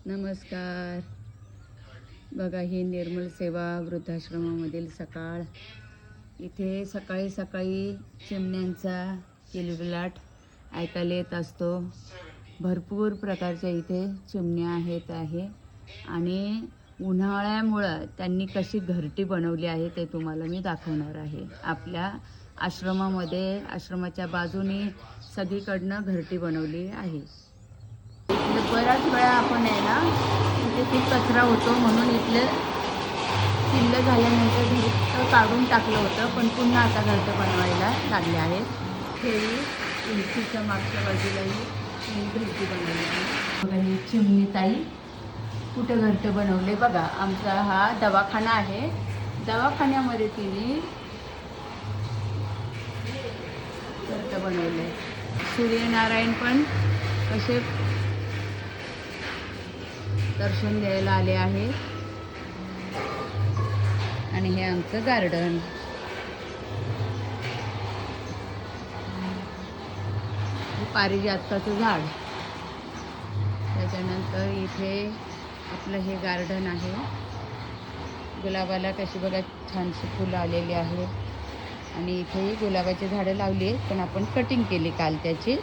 नमस्कार. बघा ही निर्मल सेवा वृद्धाश्रमामधील सकाळ. इथे सकाळी सकाळी चिमण्यांचा किलबिलाट ऐकायला येत असतो. भरपूर प्रकारच्या इथे चिमण्या आहे आणि उन्हाळ्यामुळं त्यांनी कशी घरटी बनवली आहे ते तुम्हाला मी दाखवणार आहे. आपल्या आश्रमामध्ये आश्रमाच्या बाजूने सगळीकडनं घरटी बनवली आहे. बऱ्याच वेळा आपण आहे ना तिथे खूप कचरा होतो म्हणून इथले किल्ले झाल्यानंतर घरटं काढून टाकलं होतं, पण पुन्हा आता घरटं बनवायला लागले आहेत. खेळी उंचीच्या मागच्या बाजूलाही घरटी बनवली आहे. बघा ही चिमणी ताई कुठे घरटं बनवले बघा. आमचा हा दवाखाना आहे, दवाखान्यामध्ये तिने घरटं बनवले. सूर्यनारायण पण कसे दर्शन द्यायला आले आहे. आणि हे आमचं गार्डन. पारिजातकाचं झाड. त्याच्यानंतर इथे आपलं हे गार्डन आहे. गुलाबाला कशी बघा छानशी फुलं आलेली आहेत. आणि इथेही गुलाबाची झाडं लावली आहेत, पण आपण कटिंग केली काल त्याची.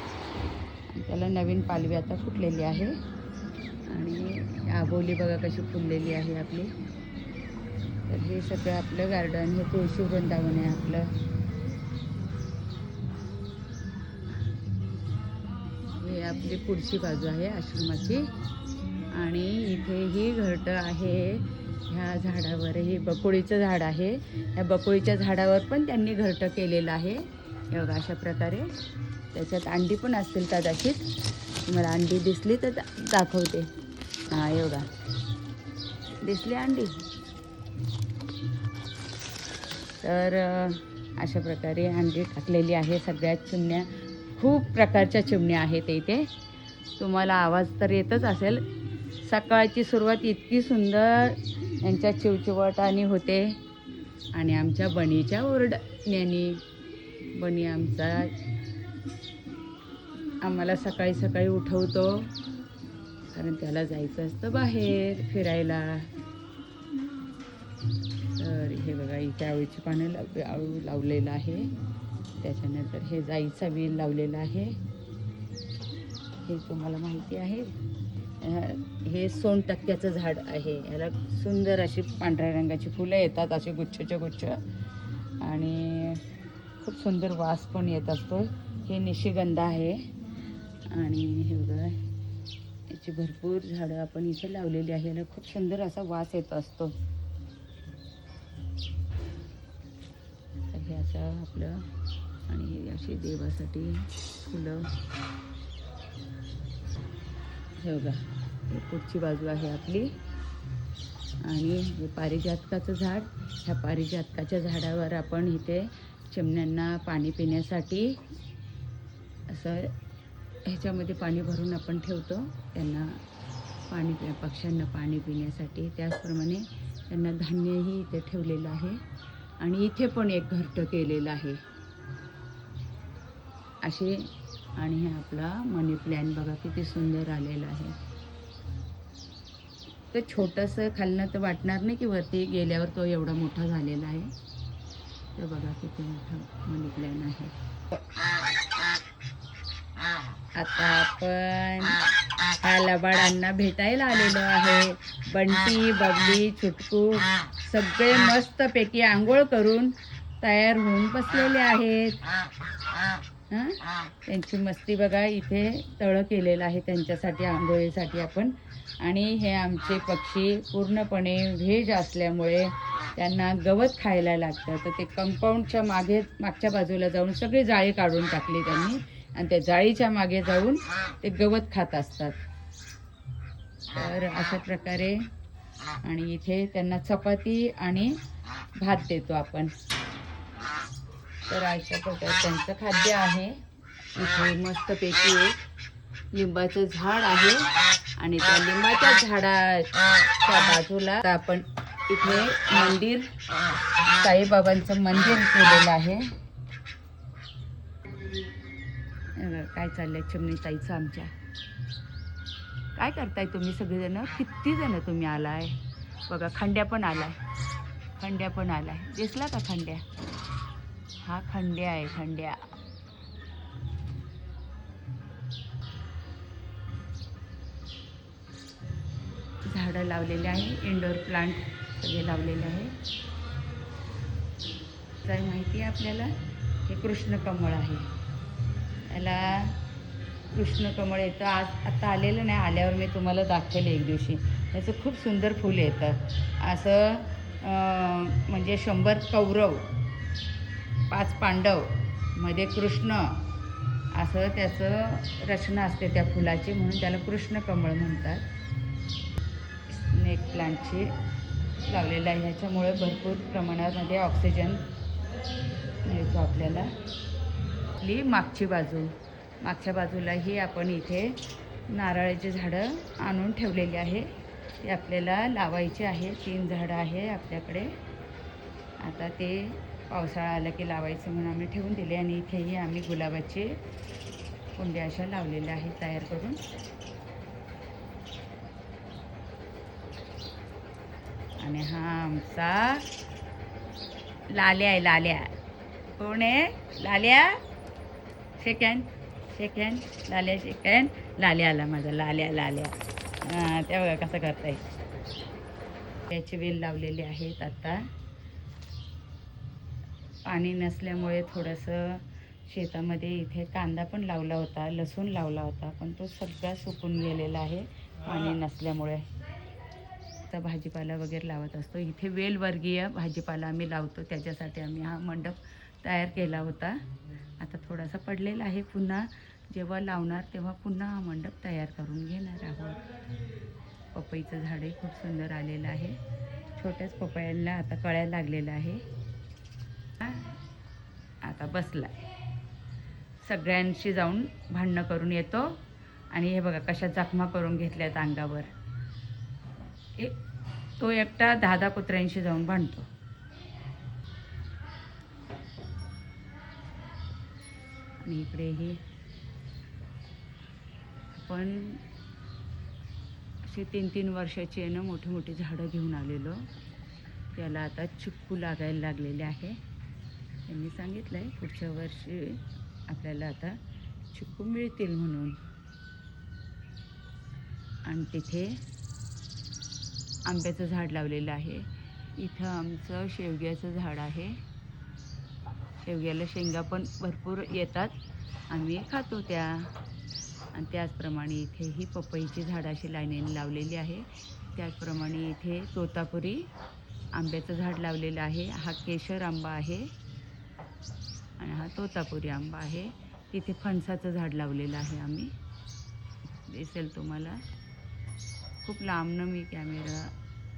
त्याला नवीन पालवी आता फुटलेली आहे. आणि आबोली बघा कशी फुललेली आहे आपली. तर हे सगळं आपलं गार्डन. हे तुळशी वृंदावन आहे आपलं. हे आपली पुढची बाजू आहे आश्रमाची. आणि इथे ही घरटं आहे. ह्या झाडावर हे बकोळीचं झाड आहे. ह्या बकोळीच्या झाडावर पण त्यांनी घरटं केलेलं आहे. हे बघा अशा प्रकारे. त्याच्यात अंडी पण असतील कदाचित. तुम्हाला अंडी दिसली तर दाखवते. हां हे बघा दिसली अंडी. तर अशा प्रकारे अंडी टाकलेली आहे. सगळ्यात चिमण्या, खूप प्रकारच्या चिमण्या आहेत इथे. तुम्हाला आवाज तर येतच असेल. सकाळची सुरुवात इतकी सुंदर यांच्या चिवचिवाटाने होते. आणि आमच्या बनीच्या ओरडण्याने. बनी आम्हाला सकाळी सकाळी उठवतो, कारण त्याला जायचं असतं बाहेर फिरायला. तर हे बघा इथे आवळीची पानं आळू लावलेलं आहे. त्याच्यानंतर हे जाईचा वेल लावलेला आहे. हे तुम्हाला माहिती आहे. हे सोनटक्क्याचं झाड आहे. याला सुंदर अशी पांढऱ्या रंगाची फुलं येतात, असे गुच्छच्या गुच्छ. आणि खूप सुंदर वास पण येत असतो. हे निशिगंधा आहे. आणि हे बघा याची भरपूर झाडं आपण इथे लावलेली आहे. याला खूप सुंदर असा वास येत असतो. तर हे असं आपलं. आणि अशी देवासाठी फुलं. हे बघा हे पुढची बाजू आहे आपली. आणि हे पारिजातकाचं झाड. ह्या पारिजातकाच्या झाडावर आपण इथे चिमण्यांना पाणी पिण्यासाठी असं ह्याच्यामध्ये पाणी भरून आपण ठेवतो. त्यांना पक्ष्यांना पाणी पिण्यासाठी. त्याचप्रमाणे त्यांना धान्यही इथे ठेवलेलं आहे. आणि इथे पण एक घरटं केलेलं आहे असे. आणि हे आपला मनी प्लॅन बघा किती सुंदर आलेला आहे. तर छोटंसं खालनं तर वाटणार नाही की वरती गेल्यावर तो एवढा मोठा झालेला आहे. तर बघा किती मोठा मनी प्लॅन आहे. आता आपण ह्या लबाडांना भेटायला आलेलो आहे. बंटी, बबली, छुटकू सगळे मस्तपैकी आंघोळ करून तयार होऊन बसलेले आहेत. त्यांची मस्ती बघा. इथे तळं केलेलं आहे त्यांच्यासाठी आंघोळीसाठी आपण. आणि हे आमचे पक्षी पूर्णपणे व्हेज असल्यामुळे त्यांना गवत खायला लागतं. तर ते कंपाऊंडच्या मागच्या बाजूला जाऊन सगळी जाळी काढून टाकली त्यांनी. आणि त्या जाळीच्या मागे जाऊन ते गवत खात असतात. तर अशा प्रकारे. आणि इथे त्यांना चपाती आणि भात देतो आपण. तर अशा प्रकारे त्यांचं खाद्य आहे. इथे मस्तपैकी एक लिंबाचं झाड आहे. आणि त्या लिंबाच्या झाडाच्या बाजूला आपण इथे मंदिर, साईबाबांचं मंदिर केलेलं आहे. काय चाललंय चिमणी ताईचं आमच्या. काय करताय तुम्ही सगळेजण? किती जण तुम्ही आलाय? बघा खंड्या पण आलाय, खंड्या पण आलाय. दिसला का खंड्या? हा खंड्या आहे, खंड्या. झाडं लावलेले आहे, इंडोर प्लांट सगळे लावलेले आहे. काय माहिती आहे आपल्याला? हे कृष्णकमळ आहे. याला कृष्णकमळ येतं. आज आत्ता आलेलं नाही, आल्यावर मी तुम्हाला दाखवेल एक दिवशी. याचं खूप सुंदर फूल येतं. असं म्हणजे 100 कौरव, 5 पांडव, मध्ये कृष्ण, असं त्याचं रचना असते त्या फुलाची, म्हणून त्याला कृष्णकमळ म्हणतात. स्नेक प्लांटची लावलेलं आहे. ह्याच्यामुळे भरपूर प्रमाणामध्ये ऑक्सिजन मिळतो आपल्याला. आपली मागची बाजू, मागच्या बाजूलाही आपण इथे नारळाची झाडं आणून ठेवलेली आहे. ते आपल्याला लावायचे आहे. 3 झाडं आहे आपल्याकडे. आता ते पावसाळा आला की लावायचं म्हणून आम्ही ठेवून दिले. आणि इथेही आम्ही गुलाबाचे कुंड्या अशा लावलेल्या आहेत तयार करून. आणि हा आमचा लाल्या आहे, लाल्या. कोण आहे? लाल्या. शेकॅन, शेकॅन, लाल्या शेकॅन. लाल्या आला माझा, लाल्या, लाल्या. हां, त्या बघा कसं करताय. त्याची वेल लावलेली आहेत. आता पाणी नसल्यामुळे थोडंसं शेतामध्ये इथे कांदा पण लावला होता, लसूण लावला होता, पण तो सगळा सुकून गेलेला आहे पाणी नसल्यामुळे. तर भाजीपाला वगैरे लावत असतो. इथे वेलवर्गीय भाजीपाला आम्ही लावतो, त्याच्यासाठी आम्ही हा मंडप तयार केला होता. आता थोडासा पडलेला आहे. पुन्हा जेव्हा लावणार तेव्हा पुन्हा हा मंडप तयार करून घेणार आहोत. पपईचं झाडही खूप सुंदर आलेलं आहे. छोट्याच पपयांना आता कळ्या लागलेल्या आहे. आता बसला, सगळ्यांशी जाऊन भांडणं करून येतो. आणि हे बघा कशा जखमा करून घेतल्यात अंगावर. तो एकटा 10 कुत्र्यांशी जाऊन भांडतो. आणि इकडेही आपण अशी 3-3 वर्षाची आहे ना, मोठी मोठी झाडं घेऊन आलेलो. त्याला आता चिक्कू लागायला लागलेले आहे. त्यांनी सांगितलं आहे पुढच्या वर्षी आपल्याला आता चिक्कू मिळतील म्हणून. आणि तिथे आंब्याचं झाड लावलेलं आहे. इथं आमचं शेवग्याचं झाड आहे. शेवग्याला शेंगा पण भरपूर येतात, आम्ही खातो त्या. आणि त्याचप्रमाणे इथेही पपईची झाडं अशी लाईनीने लावलेली आहे. त्याचप्रमाणे इथे तोतापुरी आंब्याचं झाड लावलेलं आहे. हा केशर आंबा आहे आणि हा तोतापुरी आंबा आहे. तिथे फणसाचं झाड लावलेलं आहे आम्ही, दिसेल तुम्हाला. खूप लांबनं मी कॅमेरा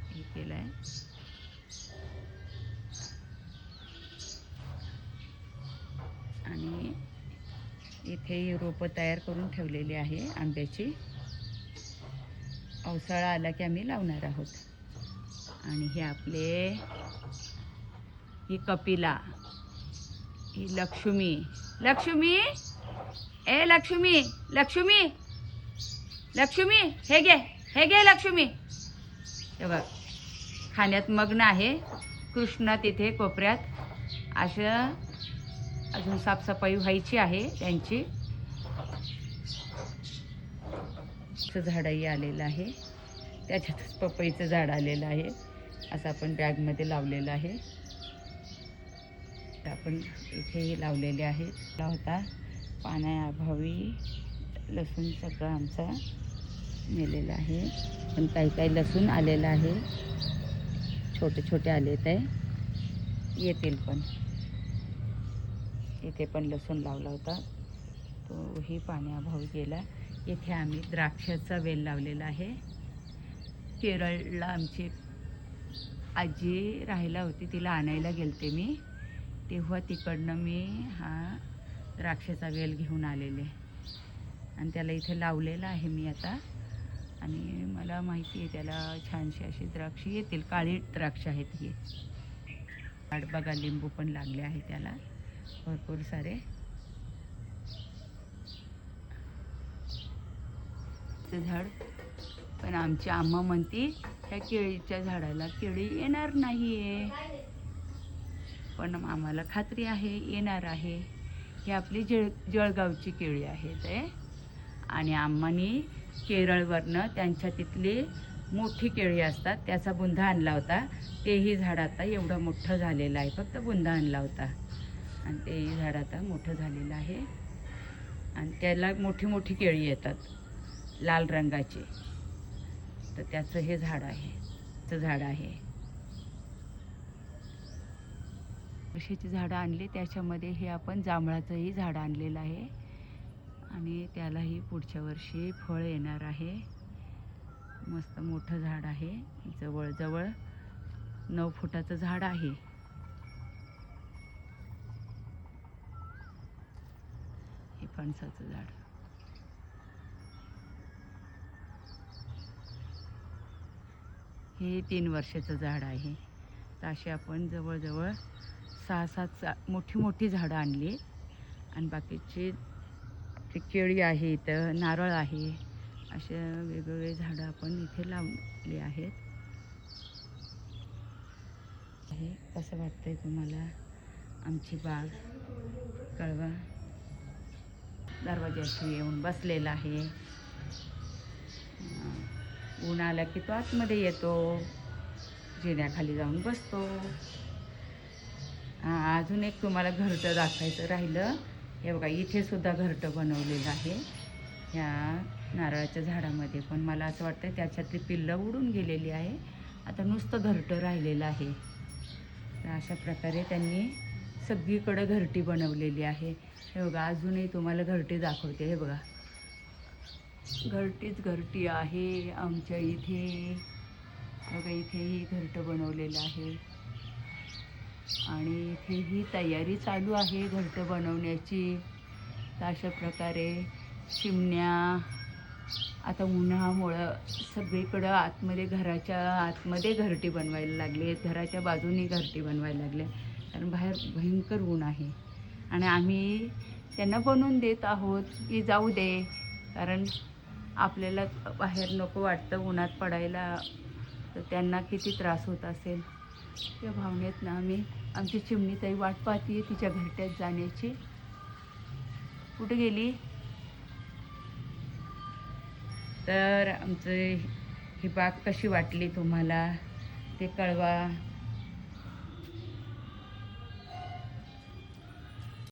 हे केला आहे. आणि इथे रोपं तयार करून ठेवलेली आहे आंब्याची. पावसाळा आला की आम्ही लावणार आहोत. आणि हे आपले, ही कपिला, ही लक्ष्मी. लक्ष्मी, ए लक्ष्मी, लक्ष्मी, लक्ष्मी, हे घे, हे घे लक्ष्मी. तेव्हा खाण्यात मग्न आहे. कृष्ण तिथे कोपऱ्यात. असं अजून साफसफाई व्हायची आहे त्यांची. झाडही आलेलं आहे, त्याच्यातच पपईचं झाड आलेलं आहे. असं आपण बॅगमध्ये लावलेलं आहे. आपण इथेही लावलेले आहेत. होता पाण्याअभावी लसूण सगळं आमचा मेलेला आहे. पण काही काही लसूण आलेलं आहे, छोटे छोटे आले ते येतील. पण इथे पण लसूण लावला होता, तोही पाण्याअभावी गेला. इथे आम्ही द्राक्षाचा वेल लावलेला आहे. केरळला आमची आजी राहायला होती, तिला आणायला गेलते मी, तेव्हा तिकडनं मी हा द्राक्षाचा वेल घेऊन आलेले. आणि त्याला इथे लावलेला आहे मी आता. आणि मला माहिती आहे त्याला छानशी अशी द्राक्ष येतील. काळी द्राक्ष आहेत ही. झाड बघा, लिंबू पण लागले आहे त्याला भरपूर सारे. झाड पण आमची आम्हा म्हणते त्या केळीच्या झाडाला केळी येणार नाही आहे, पण आम्हाला खात्री आहे येणार आहे. ही आपली जळगावची केळी आहेत आहे. आणि आम्हानी केरळवरनं त्यांच्या तिथली मोठी केळी असतात त्याचा बुंदा आणला होता. तेही झाड आता एवढं मोठं झालेलं आहे, फक्त बुंदा आणला होता आणि तेही झाड आता मोठं झालेलं आहे. आणि त्याला मोठी मोठी केळी येतात लाल रंगाची, तर त्याचं हे झाड आहे, वर्षाची झाडं आणली. त्याच्यामध्ये हे आपण जांभळाचंही झाड आणलेलं आहे आणि त्यालाही पुढच्या वर्षी फळ येणार आहे. मस्त मोठं झाड आहे, जवळजवळ 9 फुटाचं झाड आहे. हे फणसाचं झाड. हे 3 वर्षाचं झाड आहे. तर असे आपण जवळजवळ 6-7 मोठी मोठी झाडं आणली आणि बाकीची केळी आहे, इथं नारळ आहे, असे वेगवेगळे झाडं आपण इथे लावली आहेत. कसं वाटतंय तुम्हाला आमची बाग? कळवा. दरवाजाशी येऊन बसलेला आहे. ऊन आला की तो आतमध्ये येतो, जिन्याखाली जाऊन बसतो. अजून एक तुम्हाला घरटं दाखवायचं राहिलं. हे बघा, इथे सुद्धा घरटं बनवलेलं आहे ह्या नारळाच्या झाडामध्ये. पण मला असं वाटतं त्याच्यातली पिल्लं उडून गेलेली आहे, आता नुसतं घरटं राहिलेलं आहे. तर अशा प्रकारे त्यांनी सगळीकडं घरटी बनवलेली आहे. हे बघा, अजूनही तुम्हाला घरटी दाखवते. हे बघा, घरटीच घरटी आहे आमच्या इथे. बघा, इथेही घरटं बनवलेलं आहे आणि इथेही तयारी चालू आहे घरटं बनवण्याची. तर अशा प्रकारे चिमण्या आता उन्हामुळं सगळीकडं आतमध्ये, घराच्या आतमध्ये घरटी बनवायला लागले, घराच्या बाजूनी घरटी बनवायला लागले, कारण बाहेर भयंकर ऊन आहे. आणि आम्ही त्यांना बनवून देत आहोत की जाऊ दे, कारण आपल्याला बाहेर नको वाटतं उन्हात पडायला, तर त्यांना किती त्रास होत असेल त्या भावनेतनं आम्ही. आमची चिमणीताई वाट पाहते तिच्या घरट्यात जाण्याची. कुठे गेली? तर आमचं ही बाग कशी वाटली तुम्हाला ते कळवा.